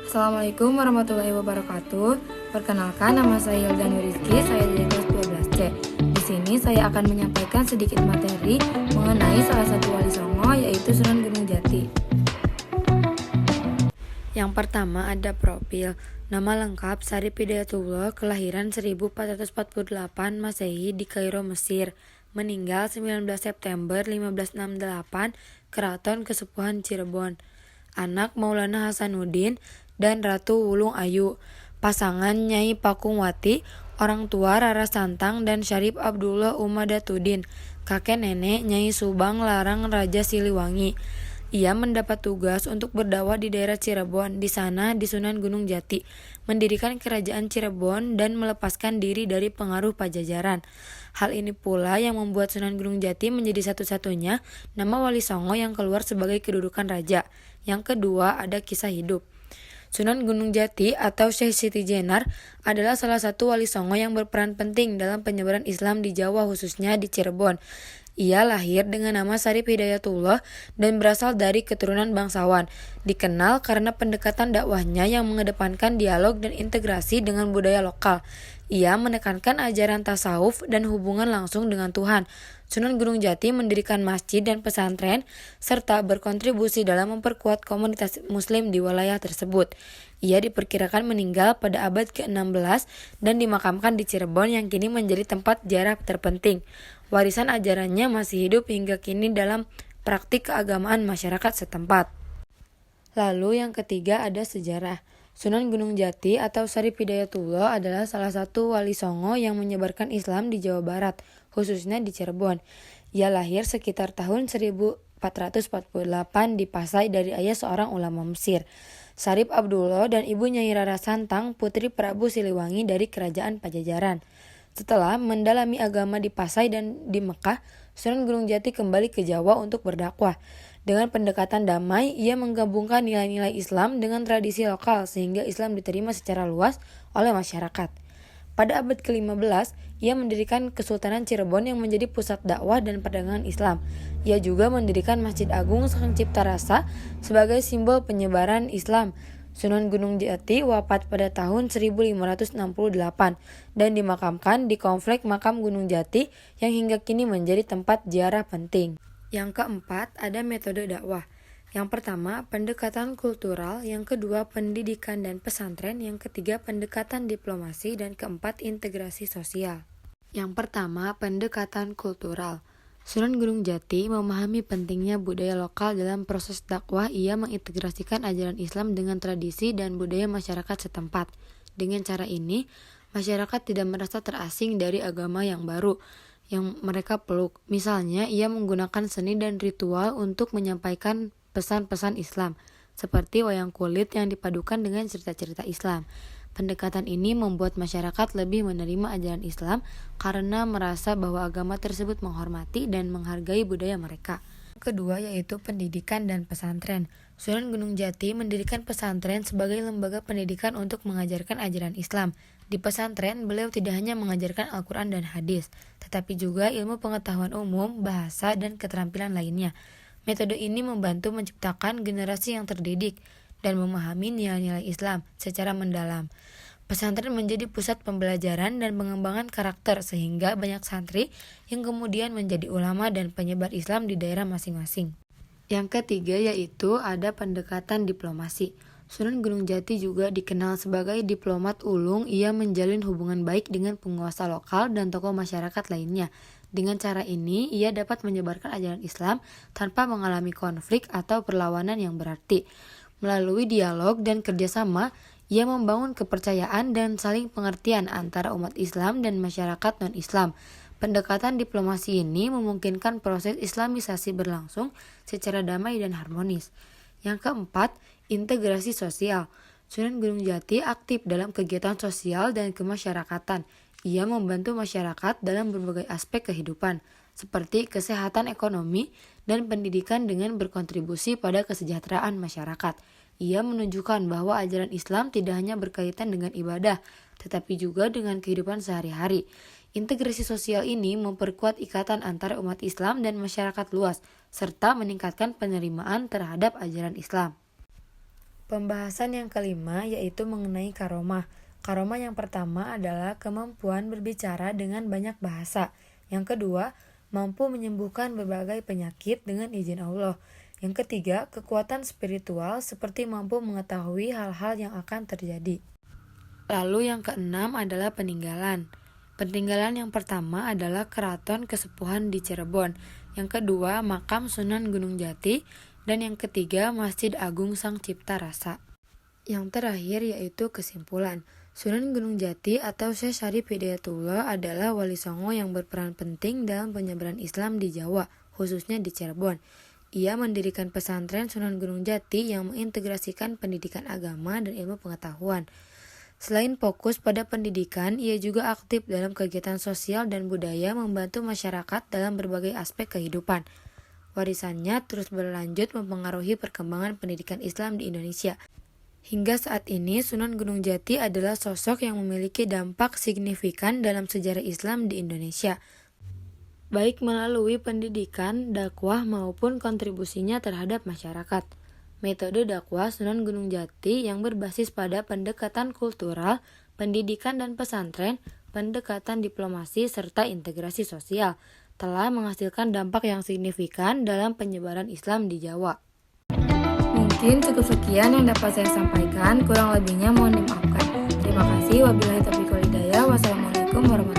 Assalamualaikum warahmatullahi wabarakatuh. Perkenalkan, nama saya Hilda Nurizki, saya dari kelas 12C. Di sini saya akan menyampaikan sedikit materi mengenai salah satu wali songo, yaitu Sunan Gunung Jati. Yang pertama ada profil. Nama lengkap Syarif Hidayatullah, kelahiran 1448 Masehi di Kairo, Mesir. Meninggal 19 September 1568, Keraton Kesepuhan Cirebon. Anak Maulana Hasanuddin dan Ratu Wulung Ayu. Pasangan Nyai Pakungwati, orang tua Rara Santang dan Syarif Abdullah Umadatuddin. Kakek nenek Nyai Subang Larang Raja Siliwangi. Ia mendapat tugas untuk berdakwah di daerah Cirebon, di sana di Sunan Gunung Jati, mendirikan kerajaan Cirebon dan melepaskan diri dari pengaruh Pajajaran. Hal ini pula yang membuat Sunan Gunung Jati menjadi satu-satunya nama wali songo yang keluar sebagai kedudukan raja. Yang kedua ada kisah hidup. Sunan Gunung Jati atau Syekh Siti Jenar adalah salah satu wali songo yang berperan penting dalam penyebaran Islam di Jawa, khususnya di Cirebon. Ia lahir dengan nama Syarif Hidayatullah dan berasal dari keturunan bangsawan. Dikenal karena pendekatan dakwahnya yang mengedepankan dialog dan integrasi dengan budaya lokal. Ia menekankan ajaran tasawuf dan hubungan langsung dengan Tuhan. Sunan Gunung Jati mendirikan masjid dan pesantren serta berkontribusi dalam memperkuat komunitas muslim di wilayah tersebut. Ia diperkirakan meninggal pada abad ke-16 dan dimakamkan di Cirebon yang kini menjadi tempat ziarah terpenting. Warisan ajarannya masih hidup hingga kini dalam praktik keagamaan masyarakat setempat. Lalu yang ketiga ada sejarah. Sunan Gunung Jati atau Syarif Hidayatullah adalah salah satu wali songo yang menyebarkan Islam di Jawa Barat, khususnya di Cirebon. Ia lahir sekitar tahun 1448 di Pasai dari ayah seorang ulama Mesir, Syarif Abdullah, dan ibu Nyai Rara Santang, putri Prabu Siliwangi dari kerajaan Pajajaran. Setelah mendalami agama di Pasai dan di Mekah, Sunan Gunung Jati kembali ke Jawa untuk berdakwah. Dengan pendekatan damai, ia menggabungkan nilai-nilai Islam dengan tradisi lokal sehingga Islam diterima secara luas oleh masyarakat. Pada abad ke-15, ia mendirikan Kesultanan Cirebon yang menjadi pusat dakwah dan perdagangan Islam. Ia juga mendirikan Masjid Agung Sang Cipta Rasa sebagai simbol penyebaran Islam. Sunan Gunung Jati wafat pada tahun 1568 dan dimakamkan di Komplek Makam Gunung Jati yang hingga kini menjadi tempat ziarah penting. Yang keempat ada metode dakwah. Yang pertama pendekatan kultural, yang kedua pendidikan dan pesantren, yang ketiga pendekatan diplomasi, dan keempat integrasi sosial. Yang pertama pendekatan kultural. Sunan Gunung Jati memahami pentingnya budaya lokal dalam proses dakwah. Ia mengintegrasikan ajaran Islam dengan tradisi dan budaya masyarakat setempat. Dengan cara ini, masyarakat tidak merasa terasing dari agama yang baru yang mereka peluk. Misalnya, ia menggunakan seni dan ritual untuk menyampaikan pesan-pesan Islam, seperti wayang kulit yang dipadukan dengan cerita-cerita Islam. Pendekatan ini membuat masyarakat lebih menerima ajaran Islam karena merasa bahwa agama tersebut menghormati dan menghargai budaya mereka. Kedua yaitu pendidikan dan pesantren. Sunan Gunung Jati mendirikan pesantren sebagai lembaga pendidikan untuk mengajarkan ajaran Islam. Di pesantren, beliau tidak hanya mengajarkan Al-Quran dan hadis, tetapi juga ilmu pengetahuan umum, bahasa, dan keterampilan lainnya. Metode ini membantu menciptakan generasi yang terdidik dan memahami nilai-nilai Islam secara mendalam. Pesantren menjadi pusat pembelajaran dan pengembangan karakter sehingga banyak santri yang kemudian menjadi ulama dan penyebar Islam di daerah masing-masing. Yang ketiga yaitu ada pendekatan diplomasi. Sunan Gunung Jati juga dikenal sebagai diplomat ulung. Ia menjalin hubungan baik dengan penguasa lokal dan tokoh masyarakat lainnya. Dengan cara ini, ia dapat menyebarkan ajaran Islam tanpa mengalami konflik atau perlawanan yang berarti. Melalui dialog dan kerjasama, ia membangun kepercayaan dan saling pengertian antara umat Islam dan masyarakat non-Islam. Pendekatan diplomasi ini memungkinkan proses Islamisasi berlangsung secara damai dan harmonis. Yang keempat, integrasi sosial. Sunan Gunung Jati aktif dalam kegiatan sosial dan kemasyarakatan. Ia membantu masyarakat dalam berbagai aspek kehidupan, seperti kesehatan ekonomi dan pendidikan dengan berkontribusi pada kesejahteraan masyarakat. Ia menunjukkan bahwa ajaran Islam tidak hanya berkaitan dengan ibadah, tetapi juga dengan kehidupan sehari-hari. Integrasi sosial ini memperkuat ikatan antara umat Islam dan masyarakat luas, serta meningkatkan penerimaan terhadap ajaran Islam. Pembahasan yang kelima yaitu mengenai karomah. Karomah yang pertama adalah kemampuan berbicara dengan banyak bahasa. Yang kedua, mampu menyembuhkan berbagai penyakit dengan izin Allah. Yang ketiga, kekuatan spiritual seperti mampu mengetahui hal-hal yang akan terjadi. Lalu yang keenam adalah peninggalan. Peninggalan yang pertama adalah Keraton Kesepuhan di Cirebon. Yang kedua, Makam Sunan Gunung Jati. Dan yang ketiga, Masjid Agung Sang Cipta Rasa. Yang terakhir yaitu kesimpulan. Sunan Gunung Jati atau Syekh Syarif Hidayatullah adalah wali songo yang berperan penting dalam penyebaran Islam di Jawa, khususnya di Cirebon. Ia mendirikan pesantren Sunan Gunung Jati yang mengintegrasikan pendidikan agama dan ilmu pengetahuan. Selain fokus pada pendidikan, ia juga aktif dalam kegiatan sosial dan budaya membantu masyarakat dalam berbagai aspek kehidupan. Warisannya terus berlanjut mempengaruhi perkembangan pendidikan Islam di Indonesia. Hingga saat ini, Sunan Gunung Jati adalah sosok yang memiliki dampak signifikan dalam sejarah Islam di Indonesia, baik melalui pendidikan, dakwah maupun kontribusinya terhadap masyarakat. Metode dakwah Sunan Gunung Jati yang berbasis pada pendekatan kultural, pendidikan dan pesantren, pendekatan diplomasi serta integrasi sosial telah menghasilkan dampak yang signifikan dalam penyebaran Islam di Jawa. Mungkin cukup sekian yang dapat saya sampaikan, kurang lebihnya mohon dimaafkan. Terima kasih, wabillahi taufiq wal hidayah. Wassalamualaikum warahmatullahi wabarakatuh.